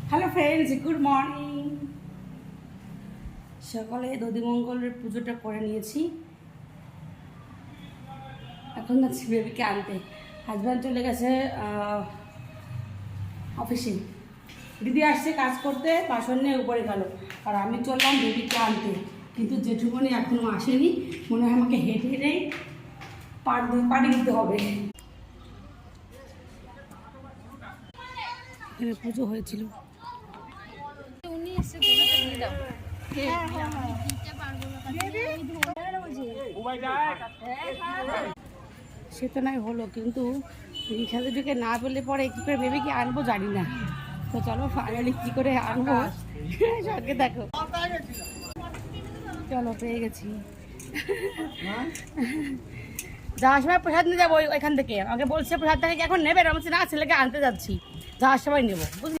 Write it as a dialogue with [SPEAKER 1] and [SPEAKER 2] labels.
[SPEAKER 1] Hello friends, good morning. সকালে দধিমঙ্গলের পুজোটা করে নিয়েছি। এখন যাচ্ছি বেবিকে আনতে। হাজব্যান্ড চলে গেছে অফিসে, দিদি আসছে কাজ করতে, বাসন নিয়ে উপরে গেল, আর আমি চললাম বেবিকে আনতে। কিন্তু জেঠুমনি এখনও আসেনি, মনে হয় আমাকে হেঁটে হেঁটেই পাড়ি দিতে হবে। এখানে পুজো হয়েছিল। সে তো নাই হলো, কিন্তু রিক্সাতে ঢুকে না পেলে পরে কী করে বেবিকে আনবো জানি না। তো চলো ফাইনালি কী করে আনবো সঙ্গে দেখো। চলো পেয়ে গেছি। যাওয়ার সময় প্রসাদ নিয়ে যাবো এখান থেকে। আমাকে বলছে প্রসাদ থেকে এখন নেবে, আমি বলছি না, ছেলেকে আনতে যাচ্ছি, যাওয়ার সময় নেবো, বুঝলি।